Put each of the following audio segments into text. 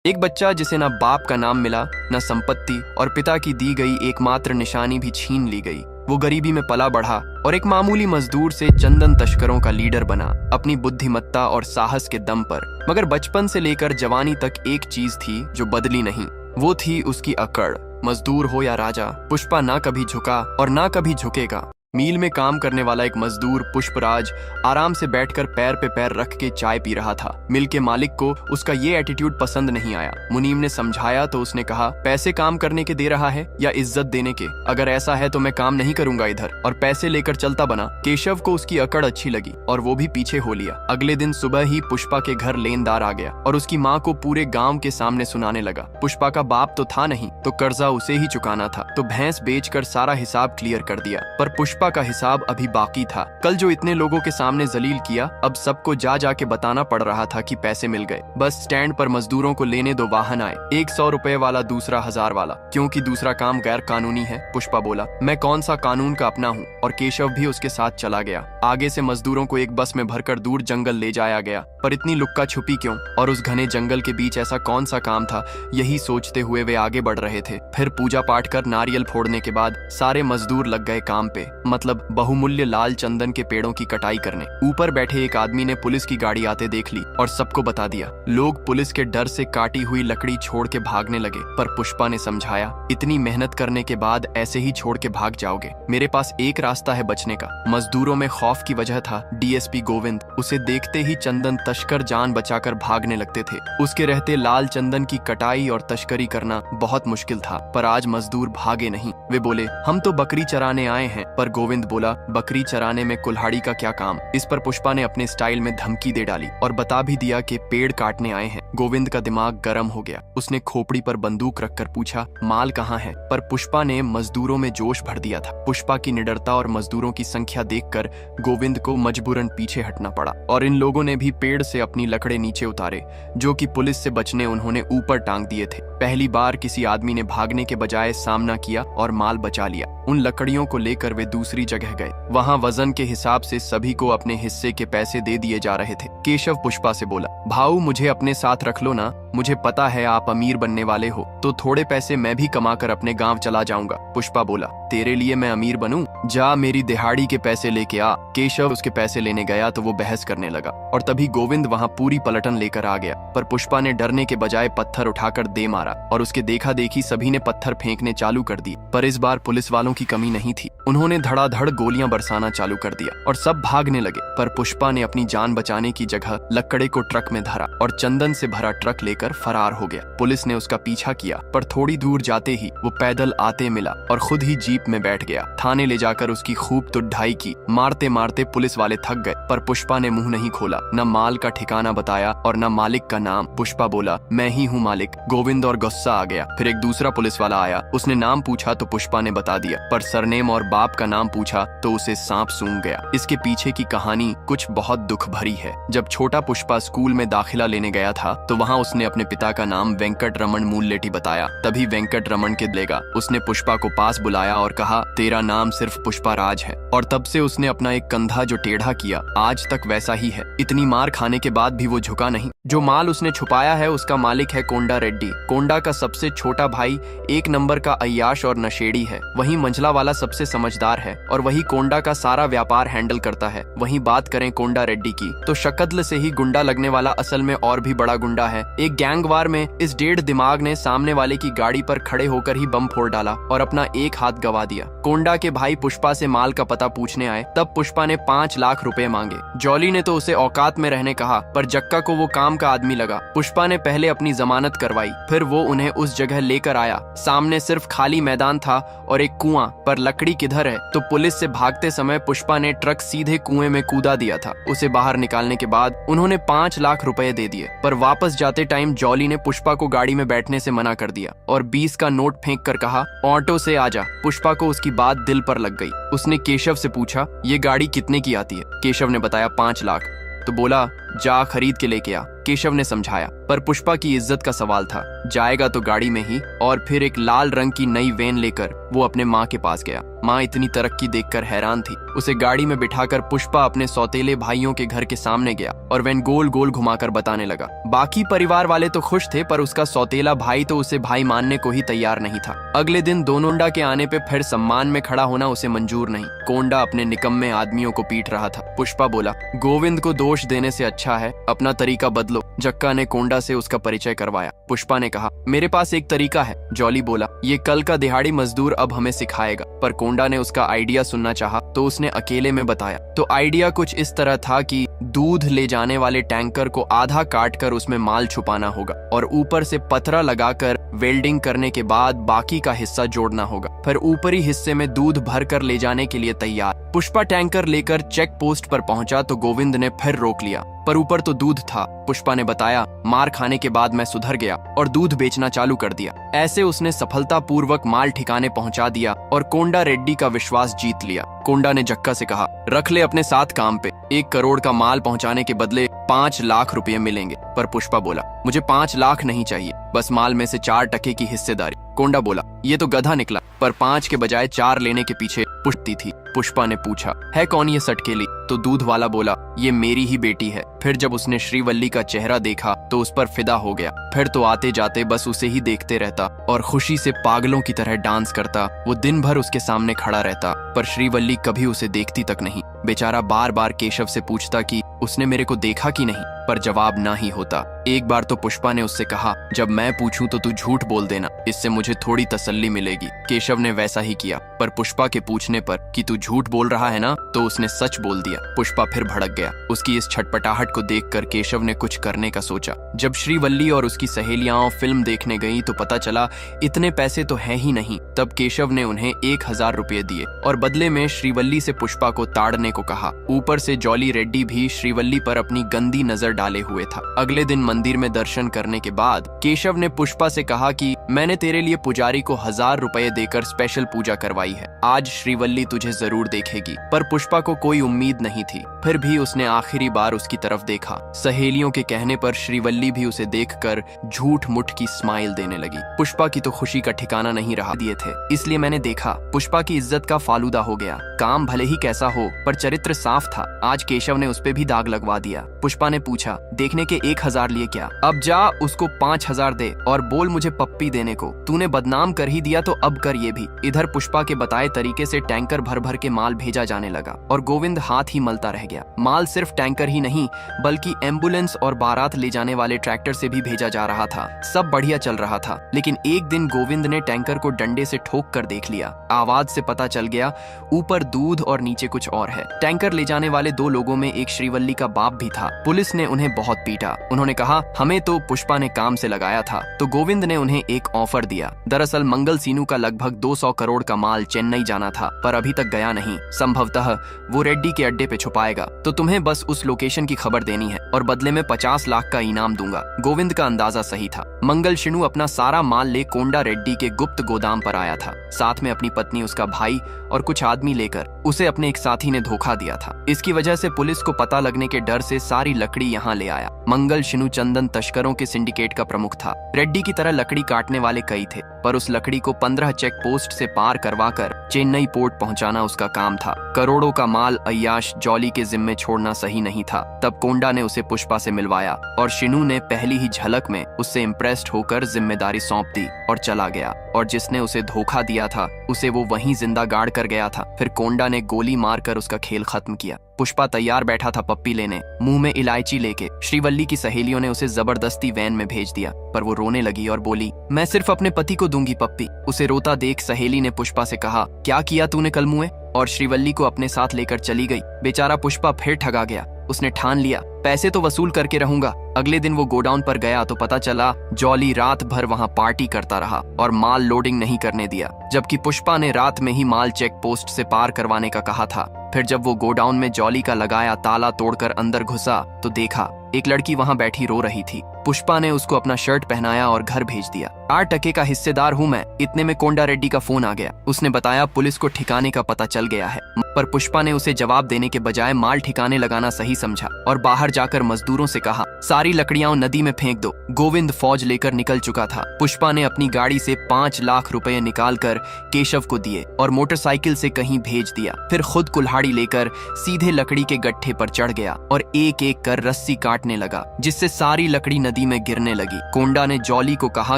एक बच्चा जिसे ना बाप का नाम मिला, न संपत्ति, और पिता की दी गई एकमात्र निशानी भी छीन ली गई। वो गरीबी में पला बढ़ा और एक मामूली मजदूर से चंदन तस्करों का लीडर बना, अपनी बुद्धिमत्ता और साहस के दम पर। मगर बचपन से लेकर जवानी तक एक चीज थी जो बदली नहीं, वो थी उसकी अकड़। मजदूर हो या राजा, पुष्पा ना कभी झुका और ना कभी झुकेगा। मील में काम करने वाला एक मजदूर पुष्पराज आराम से बैठकर पैर पे पैर रख के चाय पी रहा था। मिल के मालिक को उसका ये एटीट्यूड पसंद नहीं आया। मुनीम ने समझाया तो उसने कहा, पैसे काम करने के दे रहा है या इज्जत देने के? अगर ऐसा है तो मैं काम नहीं करूंगा इधर, और पैसे लेकर चलता बना। केशव को उसकी अकड़ अच्छी लगी और वो भी पीछे हो लिया। अगले दिन सुबह ही पुष्पा के घर लेनदार आ गया और उसकी माँ को पूरे गाँव के सामने सुनाने लगा। पुष्पा का बाप तो था नहीं, तो कर्जा उसे ही चुकाना था, तो भैंस बेचकर सारा हिसाब क्लियर कर दिया। पर पुष्पा का हिसाब अभी बाकी था। कल जो इतने लोगों के सामने जलील किया, अब सबको जा जाके बताना पड़ रहा था कि पैसे मिल गए। बस स्टैंड पर मजदूरों को लेने दो वाहन आए, एक 100 रुपए वाला, दूसरा 1000 वाला। क्योंकि दूसरा काम गैर कानूनी है, पुष्पा बोला। मैं कौन सा कानून का अपना हूँ? और केशव भी उसके साथ चला गया। आगे से मजदूरों को एक बस में भरकर दूर जंगल ले जाया गया। पर इतनी लुक्का छुपी क्यों? और उस घने जंगल के बीच ऐसा कौन सा काम था? यही सोचते हुए वे आगे बढ़ रहे थे। फिर पूजा पाठ कर नारियल फोड़ने के बाद सारे मजदूर लग गए काम पे, मतलब बहुमूल्य लाल चंदन के पेड़ों की कटाई करने। ऊपर बैठे एक आदमी ने पुलिस की गाड़ी आते देख ली और सबको बता दिया। लोग पुलिस के डर से काटी हुई लकड़ी छोड़ के भागने लगे। पर पुष्पा ने समझाया, इतनी मेहनत करने के बाद ऐसे ही छोड़ के भाग जाओगे? मेरे पास एक रास्ता है बचने का। मजदूरों में खौफ की वजह था डीएसपी गोविंद। उसे देखते ही चंदन तस्कर जान बचाकर भागने लगते थे। उसके रहते लाल चंदन की कटाई और तस्करी करना बहुत मुश्किल था। पर आज मजदूर भागे नहीं। वे बोले, हम तो बकरी चराने आए हैं। पर गोविंद बोला, बकरी चराने में कुल्हाड़ी का क्या काम? इस पर पुष्पा ने अपने स्टाइल में धमकी दे डाली और बता भी दिया कि पेड़ काटने आए हैं। गोविंद का दिमाग गर्म हो गया। उसने खोपड़ी पर बंदूक रखकर पूछा, माल कहाँ है? पर पुष्पा ने मजदूरों में जोश भर दिया था। पुष्पा की निडरता और मजदूरों की संख्या देखकर गोविंद को मजबूरन पीछे हटना पड़ा। और इन लोगों ने भी पेड़ से अपनी लकड़े नीचे उतारे, जो कि पुलिस से बचने उन्होंने ऊपर टांग दिए थे। पहली बार किसी आदमी ने भागने के बजाय सामना किया और माल बचा लिया। उन लकड़ियों को लेकर वे दूसरी जगह गए। वहां वजन के हिसाब से सभी को अपने हिस्से के पैसे दे दिए जा रहे थे। केशव पुष्पा से बोला, भाऊ मुझे अपने साथ रख लो ना, मुझे पता है आप अमीर बनने वाले हो, तो थोड़े पैसे मैं भी कमाकर अपने गांव चला जाऊंगा। पुष्पा बोला, तेरे लिए मैं अमीर बनूं? जा मेरी दिहाड़ी के पैसे लेके आ। केशव उसके पैसे लेने गया तो वो बहस करने लगा और तभी गोविंद वहां पूरी पलटन लेकर आ गया। पर पुष्पा ने डरने के बजाय पत्थर उठाकर दे मारा और उसके देखा देखी सभी ने पत्थर फेंकने चालू कर दिए। पर इस बार पुलिस वालों की कमी नहीं थी। उन्होंने धड़ाधड़ गोलियां बरसाना चालू कर दिया और सब भागने लगे। पर पुष्पा ने अपनी जान बचाने की जगह लकड़े को ट्रक में धरा और चंदन से भरा ट्रक लेकर फरार हो गया। पुलिस ने उसका पीछा किया, पर थोड़ी दूर जाते ही वो पैदल आते मिला और खुद ही जीप में बैठ गया। थाने ले जाकर उसकी खूब तुड़ाई की। मारते मारते पुलिस वाले थक गए, पर पुष्पा ने मुंह नहीं खोला, न माल का ठिकाना बताया और न मालिक का नाम। पुष्पा बोला, मैं ही हूँ मालिक। गोविंद और गुस्सा आ गया। फिर एक दूसरा पुलिस वाला आया, उसने नाम पूछा तो पुष्पा ने बता दिया, पर सरनेम और बाप का नाम पूछा तो उसे सांप सूंघ गया। इसके पीछे की कहानी कुछ बहुत दुख भरी है। जब छोटा पुष्पा स्कूल में दाखिला लेने गया था तो वहाँ उसने अपने पिता का नाम वेंकट रमन मूललेटी बताया। तभी वेंकट रमन के लेगा उसने पुष्पा को पास बुलाया और कहा, तेरा नाम सिर्फ पुष्पा राज है। और तब से उसने अपना एक कंधा जो टेढ़ा किया आज तक वैसा ही है। इतनी मार खाने के बाद भी वो झुका नहीं। जो माल उसने छुपाया है उसका मालिक है कोंडा रेड्डी। कोंडा का सबसे छोटा भाई एक नंबर का अय्याश और नशेड़ी है। वहीं मंझला वाला सबसे समझदार है और वही कोंडा का सारा व्यापार हैंडल करता है। वहीं बात करें कोंडा रेड्डी की तो शक्ल से ही गुंडा लगने वाला असल में और भी बड़ा गुंडा है। एक गैंग वार में इस डेढ़ दिमाग ने सामने वाले की गाड़ी पर खड़े होकर ही बम फोड़ डाला और अपना एक हाथ गवा दिया। कोंडा के भाई पुष्पा से माल का पता पूछने आए, तब पुष्पा ने 5 लाख रुपए मांगे। जॉली ने तो उसे औकात में रहने कहा, पर जक्का को वो काम का आदमी लगा। पुष्पा ने पहले अपनी जमानत करवाई, फिर वो उन्हें उस जगह लेकर आया। सामने सिर्फ खाली मैदान था और एक कुआं, पर लकड़ी किधर है? तो पुलिस से भागते समय पुष्पा ने ट्रक सीधे कुएं में कूदा दिया था। उसे बाहर निकालने के बाद उन्होंने 5 लाख रुपए दे दिए। पर वापस जाते टाइम जॉली ने पुष्पा को गाड़ी में बैठने से मना कर दिया और 20 का नोट फेंक कर कहा, ऑटो से आजा। पुष्पा को उसकी बात दिल पर लग गई। उसने केशव से पूछा, ये गाड़ी कितने की आती है? केशव ने बताया 5 लाख। तो बोला, जा खरीद के लेके आ। केशव ने समझाया, पर पुष्पा की इज्जत का सवाल था। जाएगा तो गाड़ी में ही। और फिर एक लाल रंग की नई वैन लेकर वो अपने माँ के पास गया। माँ इतनी तरक्की देखकर हैरान थी। उसे गाड़ी में बिठाकर पुष्पा अपने सौतेले भाइयों के घर के सामने गया और वैन गोल गोल घुमाकर बताने लगा। बाकी परिवार वाले तो खुश थे, पर उसका सौतेला भाई तो उसे भाई मानने को ही तैयार नहीं था। अगले दिन कोंडा के आने पे फिर सम्मान में खड़ा होना उसे मंजूर नहीं। कोंडा अपने निकम्मे आदमियों को पीट रहा था। पुष्पा बोला, गोविंद को दोष देने से अच्छा है अपना तरीका बदलो। जक्का ने कोंडा से उसका परिचय करवाया। पुष्पा ने कहा, मेरे पास एक तरीका है। जॉली बोला, ये कल का दिहाड़ी मजदूर अब हमें सिखाएगा। पर कोंडा ने उसका आइडिया सुनना चाहा तो उसने अकेले में बताया। तो आइडिया कुछ इस तरह था कि दूध ले जाने वाले टैंकर को आधा काट कर उसमें माल छुपाना होगा और ऊपर से पतरा लगाकर वेल्डिंग करने के बाद बाकी का हिस्सा जोड़ना होगा। फिर ऊपरी हिस्से में दूध भर कर ले जाने के लिए तैयार। पुष्पा टैंकर लेकर चेक पोस्ट पर पहुंचा तो गोविंद ने फिर रोक लिया, पर ऊपर तो दूध था। पुष्पा ने बताया, मार खाने के बाद मैं सुधर गया और दूध बेचना चालू कर दिया। ऐसे उसने सफलतापूर्वक माल ठिकाने पहुंचा दिया और कोंडा रेड्डी का विश्वास जीत लिया। कोंडा ने जक्का से कहा, रख ले अपने साथ काम पे, 1 करोड़ का माल पहुंचाने के बदले 5 लाख रुपए मिलेंगे। पर पुष्पा बोला, मुझे 5 लाख नहीं चाहिए, बस माल में से 4% की हिस्सेदारी। कोंडा बोला, ये तो गधा निकला, पर 5 के बजाय 4 लेने के पीछे पुष्टि थी। पुष्पा ने पूछा, है कौन ये सटकेली? तो दूध वाला बोला, ये मेरी ही बेटी है। फिर जब उसने श्रीवल्ली का चेहरा देखा तो उस पर फिदा हो गया। फिर तो आते जाते बस उसे ही देखते रहता और खुशी से पागलों की तरह डांस करता। वो दिन भर उसके सामने खड़ा रहता, पर श्रीवल्ली कभी उसे देखती तक नहीं। बेचारा बार बार केशव से पूछता कि उसने मेरे को देखा कि नहीं, पर जवाब ना ही होता। एक बार तो पुष्पा ने उससे कहा, जब मैं पूछूं तो तू झूठ बोल देना, इससे मुझे थोड़ी तसल्ली मिलेगी। केशव ने वैसा ही किया, पर पुष्पा के पूछने पर कि तू झूठ बोल रहा है ना, तो उसने सच बोल दिया। पुष्पा फिर भड़क गया। उसकी इस छटपटाहट को देखकर केशव ने कुछ करने का सोचा। जब श्रीवल्ली और उसकी सहेलियां फिल्म देखने गई तो पता चला इतने पैसे तो हैं ही नहीं। तब केशव ने उन्हें 1000 रुपए दिए और बदले में श्रीवल्ली से पुष्पा को ताड़ने को कहा। ऊपर से जॉली रेड्डी भी श्रीवल्ली पर अपनी गंदी नजर डाले हुए था। अगले दिन मंदिर में दर्शन करने के बाद केशव ने पुष्पा से कहा कि मैंने तेरे लिए पुजारी को 1000 रुपए देकर स्पेशल पूजा करवाई है, आज श्रीवल्ली तुझे जरूर देखेगी। पर पुष्पा को कोई उम्मीद नहीं थी। फिर भी उसने आखिरी बार उसकी तरफ देखा। सहेलियों के कहने पर श्रीवल्ली भी उसे देखकर झूठ मुठ की स्माइल देने लगी। पुष्पा की तो खुशी का ठिकाना नहीं रहा। दिए थे इसलिए मैंने देखा, पुष्पा की इज्जत का फालूदा हो गया। काम भले ही कैसा हो, पर चरित्र साफ था। आज केशव ने उस पे भी दाग लगवा दिया। पुष्पा ने पूछा, देखने के 1000 लिए क्या? अब जा उसको 5000 दे और बोल मुझे पप्पी देने को। तूने बदनाम कर ही दिया तो अब कर ये भी। इधर पुष्पा के बताए तरीके से टैंकर भर भर के माल भेजा जाने लगा और गोविंद हाथ ही मलता रह गया। माल सिर्फ टैंकर ही नहीं बल्कि एम्बुलेंस और बारात ले जाने वाले ट्रैक्टर से भी भेजा जा रहा था। सब बढ़िया चल रहा था, लेकिन एक दिन गोविंद ने टैंकर को डंडे से ठोक कर देख लिया। आवाज से पता चल गया ऊपर दूध और नीचे कुछ और है। टैंकर ले जाने वाले 2 लोगों में एक श्रीवल्ली का बाप भी था। पुलिस ने उन्हें बहुत पीटा। उन्होंने कहा, हमें तो पुष्पा ने काम से लगाया था। तो गोविंद ने उन्हें एक ऑफर दिया। दरअसल मंगल सीनू का लगभग 200 करोड़ का माल चेन्नई जाना था, पर अभी तक गया नहीं। संभवतः वो रेड्डी के अड्डे पे छुपाएगा, तो तुम्हें बस उस लोकेशन की खबर देनी है और बदले में 50 लाख का इनाम दूंगा। गोविंद का अंदाजा सही था। मंगल शिनू अपना सारा माल ले कोंडा रेड्डी के गुप्त गोदाम पर आया था, साथ में अपनी पत्नी, उसका भाई और कुछ आदमी लेकर। उसे अपने एक साथी ने धोखा दिया था। इसकी वजह से पुलिस को पता लगने के डर से सारी लकड़ी यहाँ ले आया। मंगल शिनू चंदन तस्करों के सिंडिकेट का प्रमुख था। रेड्डी की तरह लकड़ी काटने वाले कई थे, पर उस लकड़ी को 15 चेक पोस्ट से पार करवाकर चेन्नई पोर्ट पहुंचाना उसका काम था। करोड़ों का माल अय्याश जॉली के जिम्मे छोड़ना सही नहीं था। तब कोंडा ने उसे पुष्पा से मिलवाया और शिनू ने पहली ही झलक में उससे इम्प्रेस्ड होकर जिम्मेदारी सौंप दी और चला गया। और जिसने उसे धोखा दिया था उसे वो वहीं जिंदा गाड़ कर गया था। फिर कोंडा ने गोली मारकर उसका खेल खत्म किया। पुष्पा तैयार बैठा था पप्पी लेने, मुंह में इलायची लेके। श्रीवल्ली की सहेलियों ने उसे जबरदस्ती वैन में भेज दिया, पर वो रोने लगी और बोली, मैं सिर्फ अपने पति को दूंगी पप्पी। उसे रोता देख सहेली ने पुष्पा से कहा, क्या किया तूने कल मुए? और श्रीवल्ली को अपने साथ लेकर चली गई। बेचारा पुष्पा फिर ठगा गया। उसने ठान लिया, पैसे तो वसूल करके रहूंगा। अगले दिन वो गोडाउन पर गया तो पता चला जॉली रात भर वहां पार्टी करता रहा और माल लोडिंग नहीं करने दिया, जबकि पुष्पा ने रात में ही माल चेक पोस्ट से पार करवाने का कहा था। फिर जब वो गोडाउन में जॉली का लगाया ताला तोड़कर अंदर घुसा तो देखा एक लड़की वहां बैठी रो रही थी। पुष्पा ने उसको अपना शर्ट पहनाया और घर भेज दिया। 8% का हिस्सेदार हूं मैं। इतने में कोंडा रेड्डी का फोन आ गया। उसने बताया पुलिस को ठिकाने का पता चल गया है, पर पुष्पा ने उसे जवाब देने के बजाय माल ठिकाने लगाना सही समझा और बाहर जाकर मजदूरों से कहा, सारी लकड़ियां नदी में फेंक दो। गोविंद फौज लेकर निकल चुका था। पुष्पा ने अपनी गाड़ी से 5 लाख रुपए निकालकर केशव को दिए और मोटरसाइकिल से कहीं भेज दिया। फिर खुद कुल्हाड़ी लेकर सीधे लकड़ी के गट्ठे पर चढ़ गया और एक एक कर रस्सी काटने लगा, जिससे सारी लकड़ी नदी में गिरने लगी। कोंडा ने जॉली को कहा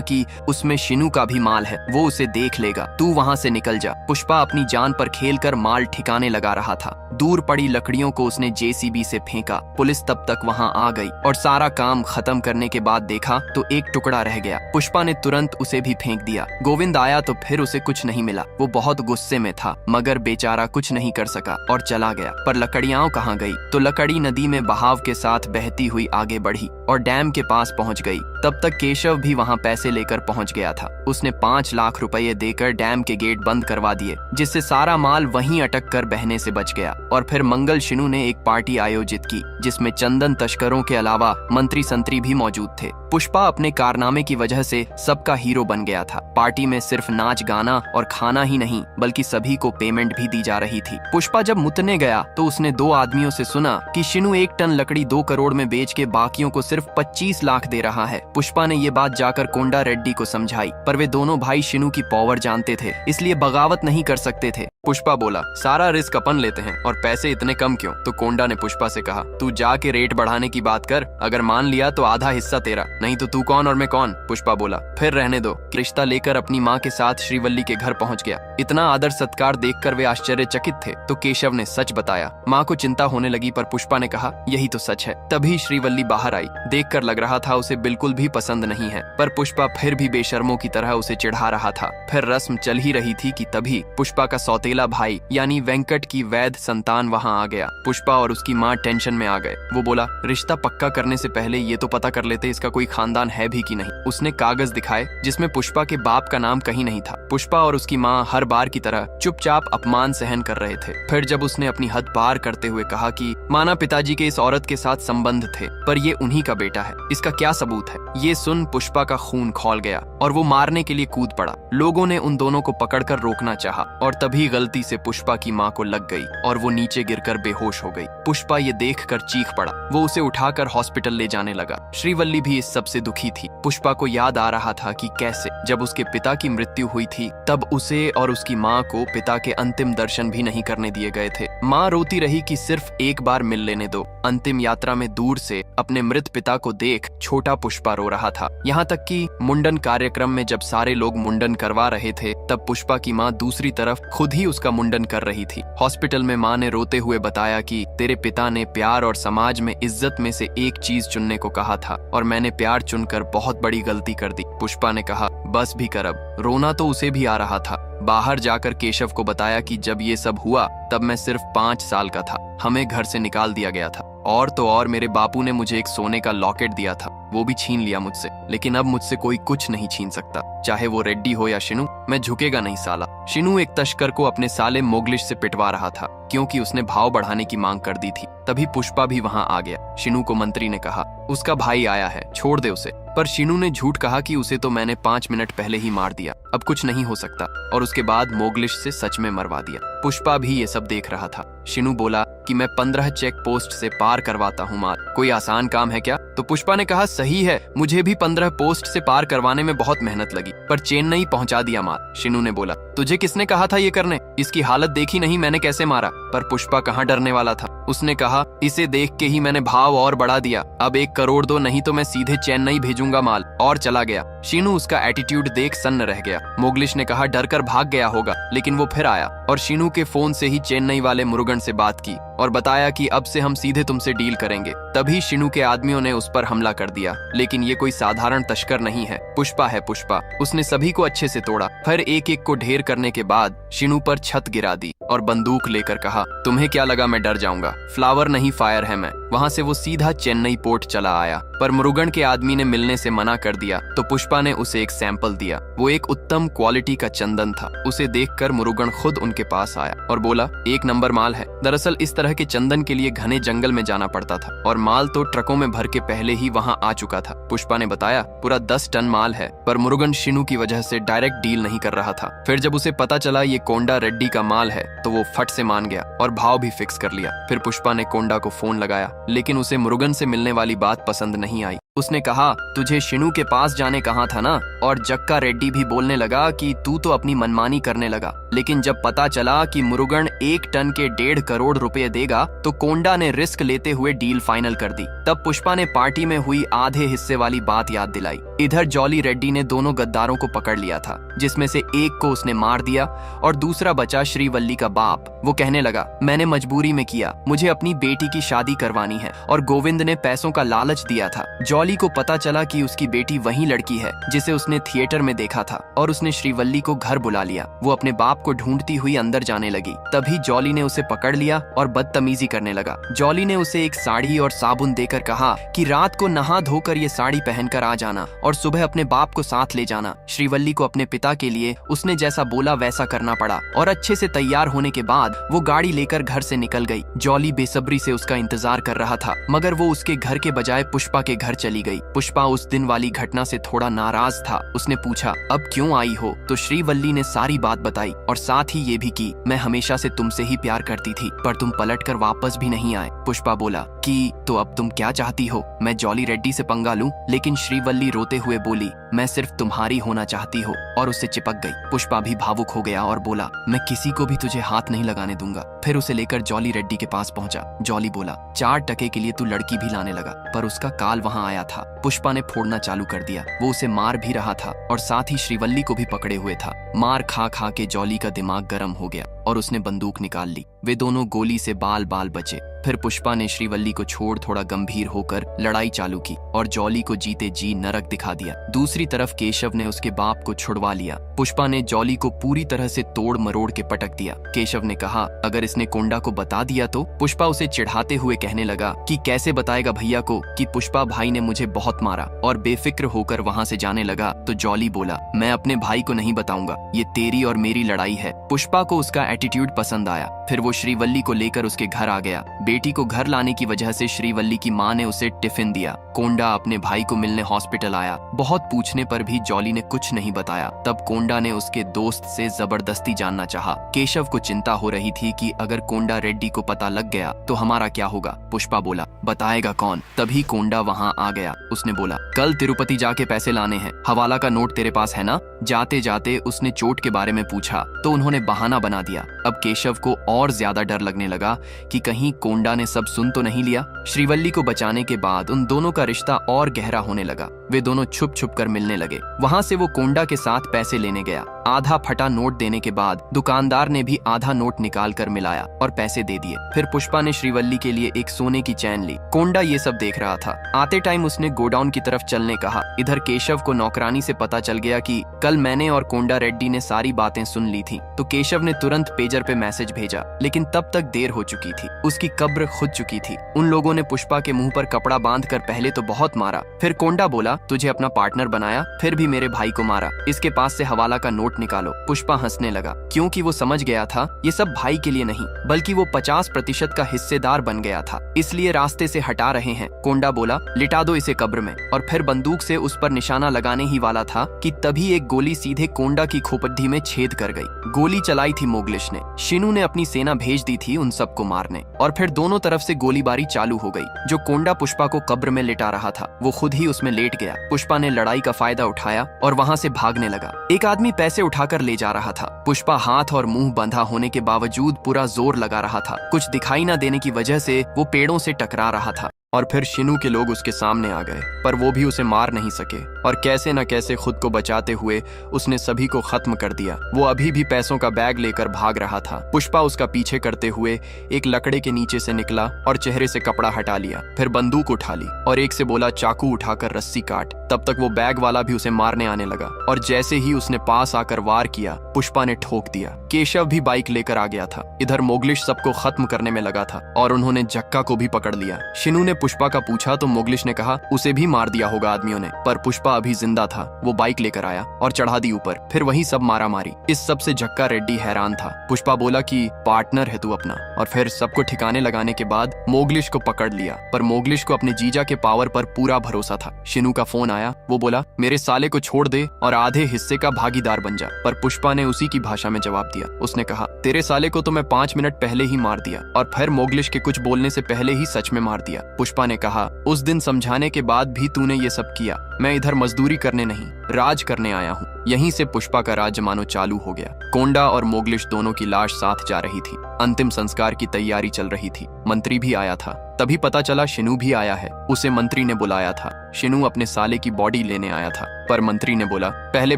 कि उसमें शिनू का भी माल है, वो उसे देख लेगा, तू वहां से निकल जा। पुष्पा अपनी जान पर खेलकर माल ठिकाने लगा रहा था। दूर पड़ी लकड़ियों को उसने जेसीबी से फेंका। पुलिस तब तक वहां आ गई और सारा काम खत्म करने के बाद देखा तो एक टुकड़ा रह गया। पुष्पा ने तुरंत उसे भी फेंक दिया। गोविंद आया तो फिर उसे कुछ नहीं मिला। वो बहुत गुस्से में था, मगर बेचारा कुछ नहीं कर सका और चला गया। पर लकड़ियां कहाँ गई? तो लकड़ी नदी में बहाव के साथ बहती हुई आगे बढ़ी और डैम के पास पहुंच गई। तब तक केशव भी वहां पैसे लेकर पहुंच गया था। उसने 5 लाख रुपए देकर डैम के गेट बंद करवा दिए, जिससे सारा माल वहीं अटक कर बहने से बच गया। और फिर मंगल शिनू ने एक पार्टी आयोजित की, जिसमें चंदन तस्करों के अलावा मंत्री संतरी भी मौजूद थे। पुष्पा अपने कारनामे की वजह से सबका हीरो बन गया था। पार्टी में सिर्फ नाच गाना और खाना ही नहीं, बल्कि सभी को पेमेंट भी दी जा रही थी। पुष्पा जब मुतने गया तो उसने 2 आदमियों से सुना कि शिनू 1 टन लकड़ी 2 करोड़ में बेच के बाकियों को सिर्फ 25 लाख दे रहा है। पुष्पा ने ये बात जाकर कोंडा रेड्डी को समझाई, पर वे दोनों भाई शिनू की पावर जानते थे, इसलिए बगावत नहीं कर सकते थे। पुष्पा बोला, सारा रिस्क अपन लेते हैं और पैसे इतने कम क्यों? तो कोंडा ने पुष्पा से कहा, तू जाके रेट बढ़ाने की बात कर, अगर मान लिया तो आधा हिस्सा तेरा, नहीं तो तू कौन और मैं कौन? पुष्पा बोला, फिर रहने दो। रिश्ता लेकर अपनी माँ के साथ श्रीवल्ली के घर पहुंच गया। इतना आदर सत्कार देखकर वे आश्चर्यचकित थे। तो केशव ने सच बताया। माँ को चिंता होने लगी, पर पुष्पा ने कहा, यही तो सच है। तभी श्रीवल्ली बाहर आई। देखकर लग रहा था उसे बिल्कुल भी पसंद नहीं है, पर पुष्पा फिर भी बेशर्मों की तरह उसे चिढ़ा रहा था। फिर रस्म चल ही रही थी कि तभी पुष्पा का सौतेला भाई यानी वेंकट की वैध संतान वहां आ गया। पुष्पा और उसकी माँ टेंशन में आ गए। वो बोला, रिश्ता पक्का करने से पहले ये तो पता कर लेते इसका कोई खानदान है भी कि नहीं। उसने कागज दिखाए जिसमें पुष्पा के बाप का नाम कहीं नहीं था। पुष्पा और उसकी माँ हर बार की तरह चुपचाप अपमान सहन कर रहे थे। फिर जब उसने अपनी हद पार करते हुए कहा कि माना पिताजी के इस औरत के साथ संबंध थे, पर ये उन्हीं का बेटा है, इसका क्या सबूत है? ये सुन पुष्पा का खून खौल गया और वो मारने के लिए कूद पड़ा। लोगों ने उन दोनों को पकड़कर रोकना चाहा और तभी गलती से पुष्पा की माँ को लग गई और वो नीचे गिरकर बेहोश हो गई। पुष्पा ये देखकर चीख पड़ा। वो उसे उठाकर हॉस्पिटल ले जाने लगा। श्रीवल्ली भी इस सब से दुखी थी। पुष्पा को याद आ रहा था कि कैसे जब उसके पिता की मृत्यु हुई थी तब उसे और उसकी माँ को पिता के अंतिम दर्शन भी नहीं करने दिए गए थे। माँ रोती रही कि सिर्फ एक बार मिल लेने दो। अंतिम यात्रा में दूर से अपने मृत पिता को देख छोटा पुष्पा रो रहा था। यहाँ तक कि मुंडन कार्यक्रम में जब सारे लोग मुंडन करवा रहे थे, तब पुष्पा की माँ दूसरी तरफ खुद ही उसका मुंडन कर रही थी। हॉस्पिटल में माँ ने रोते हुए बताया कि तेरे पिता ने प्यार और समाज में इज्जत में से एक चीज चुनने को कहा था और मैंने प्यार चुनकर बहुत बड़ी गलती कर दी। पुष्पा ने कहा, बस भी कर अब। रोना तो उसे भी आ रहा था। बाहर जाकर केशव को बताया कि जब ये सब हुआ तब मैं सिर्फ 5 साल का था। हमें घर से निकाल दिया गया था। और तो और मेरे बापू ने मुझे एक सोने का लॉकेट दिया था, वो भी छीन लिया मुझसे। लेकिन अब मुझसे कोई कुछ नहीं छीन सकता, चाहे वो रेड्डी हो या शिनू। मैं झुकेगा नहीं साला। शिनू एक तस्कर को अपने साले मोगलिश से पिटवा रहा था क्योंकि उसने भाव बढ़ाने की मांग कर दी थी। तभी पुष्पा भी वहां आ गया। शिनू को मंत्री ने कहा, उसका भाई आया है, छोड़ दे उसे। पर शिनू ने झूठ कहा कि उसे तो मैंने 5 मिनट पहले ही मार दिया, अब कुछ नहीं हो सकता। और उसके बाद मोगलिश से सच में मरवा दिया। पुष्पा भी ये सब देख रहा था। शिनू बोला कि मैं 15 चेक पोस्ट से पार करवाता हूँ माल, कोई आसान काम है क्या? तो पुष्पा ने कहा, सही है, मुझे भी 15 पोस्ट से पार करवाने में बहुत मेहनत लगी, पर चेन्नई पहुंचा दिया माल। शिनू ने बोला, तुझे किसने कहा था ये करने? इसकी हालत देखी नहीं मैंने कैसे मारा? पर पुष्पा कहाँ डरने वाला था। उसने कहा, इसे देख के ही मैंने भाव और बढ़ा दिया। अब 1 करोड़ दो, नहीं तो मैं सीधे चेन्नई भेजूंगा माल। और चला गया। शिनू उसका एटीट्यूड देख सन्न रह गया। मोगलिश ने कहा, डर कर भाग गया होगा, लेकिन वो फिर आया और शिनू के फोन से ही चेन्नई वाले मुरुगन से बात की और बताया कि अब से हम सीधे तुमसे डील करेंगे। तभी शिनू के आदमियों ने उस पर हमला कर दिया। लेकिन ये कोई साधारण तस्कर नहीं है, पुष्पा है पुष्पा। उसने सभी को अच्छे से तोड़ा। फिर एक एक को ढेर करने के बाद शिनू पर छत गिरा दी और बंदूक लेकर कहा, तुम्हें क्या लगा मैं डर जाऊंगा? फ्लावर नहीं फायर है मैं। वहां से वो सीधा चेन्नई पोर्ट चला आया। पर मुरुगन के आदमी ने मिलने से मना कर दिया तो पुष्पा ने उसे एक सैंपल दिया। वो एक उत्तम क्वालिटी का चंदन था। उसे देखकर मुरुगन खुद उनके पास आया और बोला, एक नंबर माल है। दरअसल इस तरह के चंदन के लिए घने जंगल में जाना पड़ता था और माल तो ट्रकों में भर के पहले ही वहां आ चुका था। पुष्पा ने बताया, पूरा 10 टन माल है। पर मुरुगन शिनू की वजह से डायरेक्ट डील नहीं कर रहा था। फिर जब उसे पता चला ये कोंडा रेड्डी का माल है तो वो फट से मान गया और भाव भी फिक्स कर लिया। फिर पुष्पा ने कोंडा को फोन लगाया, लेकिन उसे मुरुगन से मिलने वाली बात पसंद नहीं आई। उसने कहा, तुझे शिनू के पास जाने कहा था ना। और जक्का रेड्डी भी बोलने लगा कि तू तो अपनी मनमानी करने लगा। लेकिन जब पता चला कि मुरुगन 1 टन के 1.5 करोड़ रुपए देगा तो कोंडा ने रिस्क लेते हुए डील फाइनल कर दी। तब पुष्पा ने पार्टी में हुई आधे हिस्से वाली बात याद दिलाई। इधर जॉली रेड्डी ने दोनों गद्दारों को पकड़ लिया था, जिसमें से एक को उसने मार दिया और दूसरा बचा श्रीवल्ली का बाप। वो कहने लगा, मैंने मजबूरी में किया, मुझे अपनी बेटी की शादी करवानी है और गोविंद ने पैसों का लालच दिया था। जॉली को पता चला कि उसकी बेटी वही लड़की है जिसे उसने थिएटर में देखा था और उसने श्रीवल्ली को घर बुला लिया। वो अपने बाप को ढूंढती हुई अंदर जाने लगी। तभी जॉली ने उसे पकड़ लिया और बदतमीजी करने लगा। जॉली ने उसे एक साड़ी और साबुन देकर कहा कि रात को नहा धोकर ये साड़ी पहनकर आ जाना और सुबह अपने बाप को साथ ले जाना। श्रीवल्ली को अपने पिता के लिए उसने जैसा बोला वैसा करना पड़ा और अच्छे से तैयार होने के बाद वो गाड़ी लेकर घर से निकल गई। जॉली बेसब्री से उसका इंतजार कर रहा था, मगर वो उसके घर के बजाय पुष्पा के घर चली गई। पुष्पा उस दिन वाली घटना से थोड़ा नाराज था। उसने पूछा, अब क्यों आई हो? तो श्रीवल्ली ने सारी बात बताई और साथ ही ये भी की, मैं हमेशा से तुमसे ही प्यार करती थी पर तुम पलटकर वापस भी नहीं आए। पुष्पा बोला कि तो अब तुम क्या चाहती हो, मैं जॉली रेड्डी से पंगा लूं? लेकिन श्रीवल्ली रोते हुए बोली, मैं सिर्फ तुम्हारी होना चाहती हो, और उससे चिपक गई। पुष्पा भी भावुक हो गया और बोला, मैं किसी को भी तुझे हाथ नहीं लगाने दूंगा। फिर उसे लेकर जॉली रेड्डी के पास पहुंचा। जॉली बोला, 4 टके के लिए तू लड़की भी लाने लगा, पर उसका काल वहां आया था। पुष्पा ने फोड़ना चालू कर दिया। वो उसे मार भी रहा था और साथ ही श्रीवल्ली को भी पकड़े हुए था। मार खा खा के जॉली का दिमाग गर्म हो गया और उसने बंदूक निकाल ली। वे दोनों गोली से बाल बाल बचे। फिर पुष्पा ने श्रीवल्ली को छोड़ थोड़ा गंभीर होकर लड़ाई चालू की और जॉली को जीते जी नरक दिखा दिया। दूसरी तरफ केशव ने उसके बाप को छुड़वा लिया। पुष्पा ने जॉली को पूरी तरह से तोड़ मरोड़ के पटक दिया। केशव ने कहा, अगर इसने कोंडा को बता दिया तो? पुष्पा उसे चिढ़ाते हुए कहने लगा कि कैसे बताएगा भैया को कि पुष्पा भाई ने मुझे बहुत मारा, और बेफिक्र होकर वहाँ से जाने लगा। तो जॉली बोला, मैं अपने भाई को नहीं बताऊंगा, ये तेरी और मेरी लड़ाई है। पुष्पा को उसका एटीट्यूड पसंद आया। फिर वो श्रीवल्ली को लेकर उसके घर आ गया। बेटी को घर लाने की वजह से श्रीवल्ली की माँ ने उसे टिफिन दिया। कोंडा अपने भाई को मिलने हॉस्पिटल आया। बहुत पूछने पर भी जॉली ने कुछ नहीं बताया। तब कोंडा ने उसके दोस्त से जबरदस्ती जानना चाहा। केशव को चिंता हो रही थी कि अगर कोंडा रेड्डी को पता लग गया तो हमारा क्या होगा। पुष्पा बोला, बताएगा कौन? तभी कोंडा वहाँ आ गया। उसने बोला, कल तिरुपति जाके पैसे लाने हैं, हवाला का नोट तेरे पास है ना? जाते जाते उसने चोट के बारे में पूछा तो उन्होंने बहाना बना दिया। अब केशव को और ज्यादा डर लगने लगा कि कहीं कोंडा ने सब सुन तो नहीं लिया। श्रीवल्ली को बचाने के बाद उन दोनों का रिश्ता और गहरा होने लगा। वे दोनों छुप छुप कर मिलने लगे। वहां से वो कोंडा के साथ पैसे लेने गया। आधा फटा नोट देने के बाद दुकानदार ने भी आधा नोट निकाल कर मिलाया और पैसे दे दिए। फिर पुष्पा ने श्रीवल्ली के लिए एक सोने की चैन ली। कोंडा ये सब देख रहा था। आते टाइम उसने गोडाउन की तरफ चलने कहा। इधर केशव को नौकरानी से पता चल गया कि कल मैंने और कोंडा रेड्डी ने सारी बातें सुन ली थी। तो केशव ने तुरंत पेजर पे मैसेज भेजा, लेकिन तब तक देर हो चुकी थी। उसकी कब्र खुद चुकी थी। उन लोगों ने पुष्पा के मुंह पर कपड़ा बांधकर पहले तो बहुत मारा। फिर कोंडा बोला, तुझे अपना पार्टनर बनाया, फिर भी मेरे भाई को मारा, इसके पास से हवाला का नोट निकालो। पुष्पा हंसने लगा, क्योंकि वो समझ गया था ये सब भाई के लिए नहीं बल्कि वो 50% का हिस्सेदार बन गया था, इसलिए रास्ते से हटा रहे हैं। कोंडा बोला, लिटा दो इसे कब्र में, और फिर बंदूक से उस पर निशाना लगाने ही वाला था कि तभी एक गोली सीधे कोंडा की खोपड़ी में छेद कर गई। गोली चलाई थी मोगलिश ने। शिनू ने अपनी सेना भेज दी थी उन सबको मारने, और फिर दोनों तरफ से गोलीबारी चालू हो गई। जो कोंडा पुष्पा को कब्र में लिटा रहा था वो खुद ही उसमें लेट गया। पुष्पा ने लड़ाई का फायदा उठाया और वहां से भागने लगा। एक आदमी पैसे उठाकर ले जा रहा था। पुष्पा हाथ और मुंह बंधा होने के बावजूद पूरा जोर लगा रहा था। कुछ दिखाई न देने की वजह से वो पेड़ों से टकरा रहा था। और फिर शिनू के लोग उसके सामने आ गए, पर वो भी उसे मार नहीं सके, और कैसे न कैसे खुद को बचाते हुए उसने सभी को खत्म कर दिया। वो अभी भी पैसों का बैग लेकर भाग रहा था। पुष्पा उसका पीछे करते हुए एक लकड़े के नीचे से निकला और चेहरे से कपड़ा हटा लिया। फिर बंदूक उठा ली और एक से बोला, चाकू उठाकर रस्सी काट। तब तक वो बैग वाला भी उसे मारने आने लगा, और जैसे ही उसने पास आकर वार किया, पुष्पा ने ठोक दिया। केशव भी बाइक लेकर आ गया था। इधर मोगलिश सबको खत्म करने में लगा था और उन्होंने जक्का को भी पकड़ लिया। शिनू ने पुष्पा का पूछा तो मोगलिश ने कहा उसे भी मार दिया होगा आदमियों ने, पर पुष्पा अभी जिंदा था। वो बाइक लेकर आया और चढ़ा दी ऊपर, फिर वही सब मारा मारी। इस सब से जक्का रेड्डी हैरान था। पुष्पा बोला कि पार्टनर है तू अपना, और फिर सबको ठिकाने लगाने के बाद मोगलिश को पकड़ लिया। पर मोगलिश को अपने जीजा के पावर पर पूरा भरोसा था। शिनू का फोन आया, वो बोला मेरे साले को छोड़ दे और आधे हिस्से का भागीदार बन जा। पर पुष्पा ने उसी की भाषा में जवाब दिया। उसने कहा तेरे साले को तो मैं 5 मिनट पहले ही मार दिया, और फिर मोगलिश के कुछ बोलने से पहले ही सच में मार दिया। पुष्पा ने कहा उस दिन समझाने के बाद भी तूने ये सब किया। मैं इधर मजदूरी करने नहीं, राज करने आया हूँ। यहीं से पुष्पा का राज मानो चालू हो गया। कोंडा और मोगलिश दोनों की लाश साथ जा रही थी। अंतिम संस्कार की तैयारी चल रही थी। मंत्री भी आया था। तभी पता चला शिनू भी आया है। उसे मंत्री ने बुलाया था। शिनू अपने साले की बॉडी लेने आया था, पर मंत्री ने बोला पहले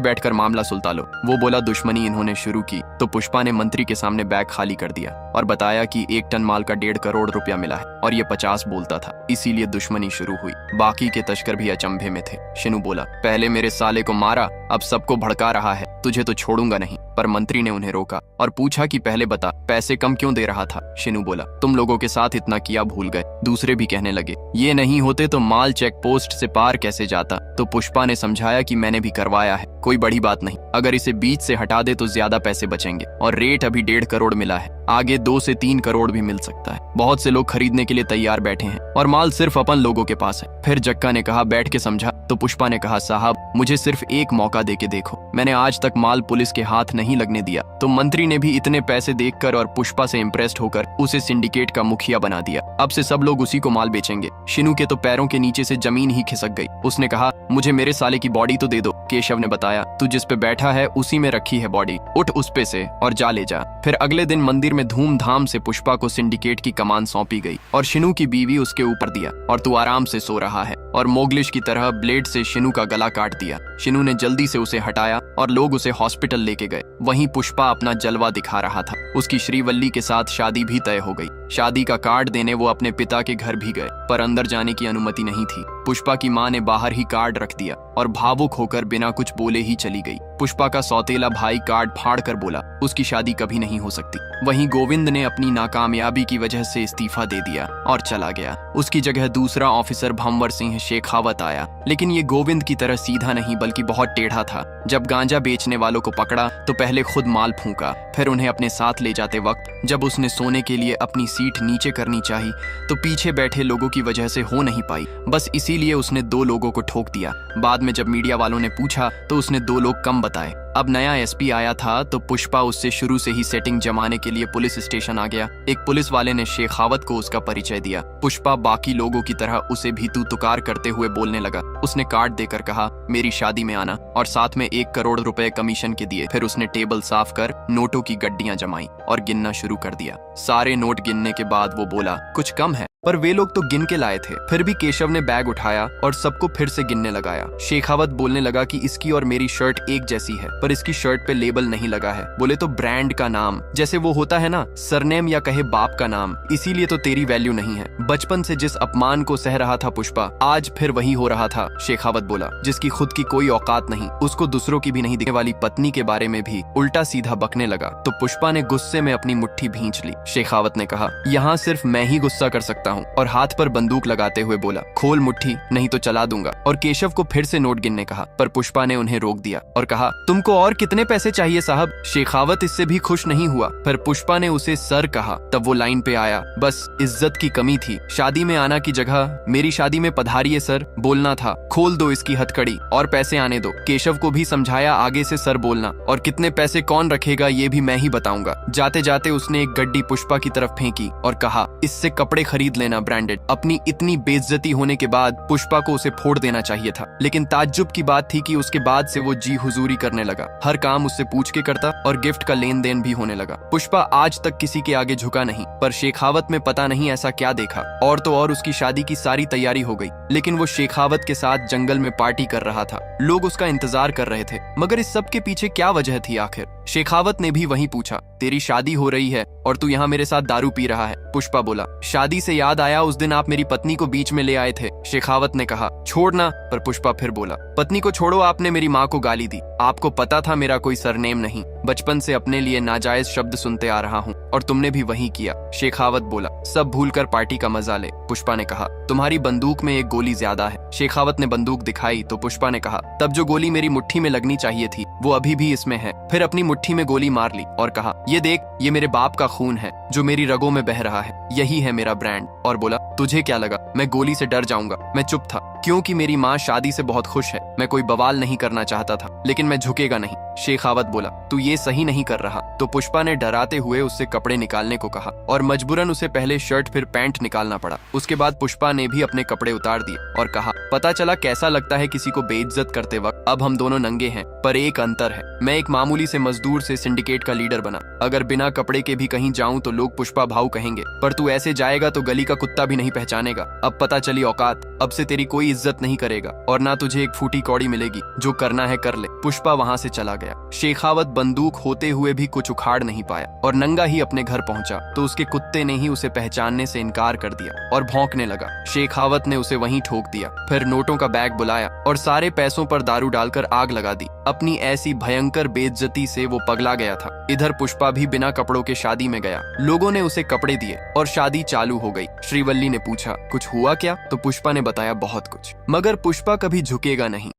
बैठकर मामला सुलझा लो। वो बोला दुश्मनी इन्होंने शुरू की। तो पुष्पा ने मंत्री के सामने बैग खाली कर दिया और बताया कि 1 टन माल का 1.5 करोड़ रुपया मिला है और ये 50 बोलता था, इसीलिए दुश्मनी शुरू हुई। बाकी के तस्कर भी अचंभे में थे। शिनू बोला पहले मेरे साले को मारा, अब सबको भड़का रहा है, तुझे तो छोड़ूंगा नहीं। पर मंत्री ने उन्हें रोका और पूछा कि पहले बता पैसे कम क्यों दे रहा था। शिनू बोला तुम लोगों के साथ इतना किया भूल गए। दूसरे भी कहने लगे ये नहीं होते तो माल चेक पोस्ट से पार कैसे जाता। तो पुष्पा ने समझाया कि मैंने भी करवाया है, कोई बड़ी बात नहीं। अगर इसे बीच से हटा दे तो ज्यादा पैसे बचेंगे, और रेट अभी 1.5 करोड़ मिला है, आगे 2 से 3 करोड़ भी मिल सकता है। बहुत से लोग खरीदने के लिए तैयार बैठे हैं और माल सिर्फ अपन लोगों के पास है। फिर जक्का ने कहा बैठ के समझा। तो पुष्पा ने कहा साहब मुझे सिर्फ एक मौका दे के देखो, मैंने आज तक माल पुलिस के हाथ नहीं लगने दिया। तो मंत्री ने भी इतने पैसे देखकर और पुष्पा से इम्प्रेस्ड होकर उसे सिंडिकेट का मुखिया बना दिया। अब से सब लोग उसी को माल बेचेंगे। शिनू के तो पैरों के नीचे से जमीन ही खिसक गई। उसने कहा मुझे मेरे साले की बॉडी तो दे दो। केशव ने बताया तू जिस पे बैठा है उसी में रखी है बॉडी, उठ उस पे से और जा ले जा। फिर अगले दिन मंदिर में धूमधाम से पुष्पा को सिंडिकेट की कमान सौंपी गई और शिनू की बीवी उसके ऊपर दिया और तू आराम से सो रहा है। और मोगलिश की तरह ब्लेड से शिनू का गला काट दिया। शिनू ने जल्दी से उसे हटाया और लोग उसे हॉस्पिटल लेके गए। वहीं पुष्पा अपना जलवा दिखा रहा था। उसकी श्रीवल्ली के साथ शादी भी तय हो गई। शादी का कार्ड देने वो अपने पिता के घर भी गए, पर अंदर जाने की अनुमति नहीं थी। पुष्पा की मां ने बाहर ही कार्ड रख दिया और भावुक होकर बिना कुछ बोले ही चली गई। पुष्पा का सौतेला भाई कार्ड फाड़ कर बोला उसकी शादी कभी नहीं हो सकती। वहीं गोविंद ने अपनी नाकामयाबी की वजह से इस्तीफा दे दिया और चला गया। उसकी जगह दूसरा ऑफिसर भंवर सिंह शेखावत आया, लेकिन ये गोविंद की तरह सीधा नहीं बल्कि बहुत टेढ़ा था। जब गांजा बेचने वालों को पकड़ा तो पहले खुद माल फूंका, फिर उन्हें अपने साथ ले जाते वक्त जब उसने सोने के लिए अपनी सीट नीचे करनी चाहिए तो पीछे बैठे लोगों की वजह से हो नहीं पाई। बस इसीलिए उसने 2 लोगों को ठोक दिया। बाद में जब मीडिया वालों ने पूछा तो उसने 2 लोग कम बताए। अब नया एसपी आया था तो पुष्पा उससे शुरू से ही सेटिंग जमाने के लिए पुलिस स्टेशन आ गया। एक पुलिस वाले ने शेखावत को उसका परिचय दिया। पुष्पा बाकी लोगों की तरह उसे भी तू तुकार करते हुए बोलने लगा। उसने कार्ड देकर कहा मेरी शादी में आना और साथ में 1 करोड़ रुपए कमीशन के दिए। फिर उसने टेबल साफ कर नोटों की गड्डियां जमाई और गिनना शुरू कर दिया। सारे नोट गिनने के बाद वो बोला कुछ कम है, पर वे लोग तो गिन के लाए थे। फिर भी केशव ने बैग उठाया और सबको फिर से गिनने लगाया। शेखावत बोलने लगा कि इसकी और मेरी शर्ट एक जैसी है, पर इसकी शर्ट पे लेबल नहीं लगा है। बोले तो ब्रांड का नाम, जैसे वो होता है ना सरनेम या कहे बाप का नाम, इसीलिए तो तेरी वैल्यू नहीं है। बचपन से जिस अपमान को सह रहा था पुष्पा, आज फिर वही हो रहा था। शेखावत बोला जिसकी खुद की कोई औकात नहीं, उसको दूसरों की भी नहीं दिखने वाली पत्नी के बारे में भी उल्टा सीधा बकने लगा। तो पुष्पा ने गुस्से में अपनी मुट्ठी भींच ली। शेखावत ने कहा यहाँ सिर्फ मैं ही गुस्सा कर सकता हूँ, और हाथ पर बंदूक लगाते हुए बोला खोल मुट्ठी नहीं तो चला दूंगा। और केशव को फिर से नोट गिनने कहा, पर पुष्पा ने उन्हें रोक दिया और कहा तुमको और कितने पैसे चाहिए साहब। शेखावत इससे भी खुश नहीं हुआ, पर पुष्पा ने उसे सर कहा। तब वो लाइन पे आया, बस इज्जत की कमी थी, शादी में आना की जगह मेरी शादी में पधारिए सर बोलना था। खोल दो इसकी हथकड़ी और पैसे आने दो। केशव को भी समझाया आगे से सर बोलना, और कितने पैसे कौन रखेगा ये भी मैं ही बताऊंगा। जाते जाते उसने एक गड्डी पुष्पा की तरफ फेंकी और कहा इससे कपड़े खरीद लेना ब्रांडेड। अपनी इतनी बेइज्जती होने के बाद पुष्पा को उसे फोड़ देना चाहिए था, लेकिन ताज्जुब की बात थी कि उसके बाद से वो जी हुजूरी करने लगा। हर काम उससे पूछ के करता और गिफ्ट का लेन देन भी होने लगा। पुष्पा आज तक किसी के आगे झुका नहीं, पर शेखावत में पता नहीं ऐसा क्या देखा। और तो और उसकी शादी की सारी तैयारी हो गई, लेकिन वो शेखावत के साथ जंगल में पार्टी कर रहा था। लोग उसका इंतजार कर रहे थे, मगर इस सब के पीछे क्या वजह थी आखिर। शेखावत ने भी वही पूछा तेरी शादी हो रही है और तू यहाँ मेरे साथ दारू पी रहा है। पुष्पा बोला शादी से याद आया उस दिन आप मेरी पत्नी को बीच में ले आए थे। शेखावत ने कहा छोड़ना, पर पुष्पा फिर बोला पत्नी को छोड़ो, आपने मेरी माँ को गाली दी, आपको पता था मेरा कोई सरनेम नहीं। बचपन से अपने लिए नाजायज शब्द सुनते आ रहा हूँ और तुमने भी वही किया। शेखावत बोला। सब भूलकर पार्टी का मजा ले। पुष्पा ने कहा, तुम्हारी बंदूक में एक गोली ज्यादा है। शेखावत ने बंदूक दिखाई तो पुष्पा ने कहा, तब जो गोली मेरी मुट्ठी में लगनी चाहिए थी वो अभी भी इसमें है। फिर अपनी मुट्ठी में गोली मार ली और कहा, ये देख, ये मेरे बाप का खून है जो मेरी रगों में बह रहा है, यही है मेरा ब्रांड। और बोला, तुझे क्या लगा मैं गोली से डर जाऊंगा? मैं चुप था क्योंकि मेरी माँ शादी से बहुत खुश है। मैं कोई बवाल नहीं करना चाहता था, लेकिन मैं झुकेगा नहीं। शेखावत बोला, तू ये सही नहीं कर रहा। तो पुष्पा ने डराते हुए उससे कपड़े निकालने को कहा और मजबूरन उसे पहले शर्ट फिर पैंट निकालना पड़ा। उसके बाद पुष्पा ने भी अपने कपड़े उतार दिए और कहा, पता चला कैसा लगता है किसी को बेइज्जत करते वक्त। अब हम दोनों नंगे हैं, पर एक अंतर है, मैं एक मामूली से मजदूर से सिंडिकेट का लीडर बना। अगर बिना कपड़े के भी कहीं जाऊं तो लोग पुष्पा भाऊ कहेंगे, पर तू ऐसे जाएगा तो गली का कुत्ता भी नहीं पहचानेगा। अब पता चली औकात, अब से तेरी कोई इज्जत नहीं करेगा और ना तुझे एक फूटी कौड़ी मिलेगी। जो करना है कर ले। पुष्पा वहां से चला गया। शेखावत बंदूक होते हुए भी कुछ उखाड़ नहीं पाया और नंगा ही अपने घर पहुंचा तो उसके कुत्ते ने ही उसे पहचानने से इनकार कर दिया और भौंकने लगा। शेखावत ने उसे वहीं ठोक दिया, फिर नोटों का बैग बुलाया और सारे पैसों पर दारू डालकर आग लगा दी। अपनी ऐसी भयंकर बेइज्जती से वो पगला गया था। इधर पुष्पा भी बिना कपड़ों के शादी में गया। लोगों ने उसे कपड़े दिए और शादी चालू हो गई। श्रीवल्ली ने पूछा, कुछ हुआ क्या? तो पुष्पा ने बताया, बहुत कुछ, मगर पुष्पा कभी झुकेगा नहीं।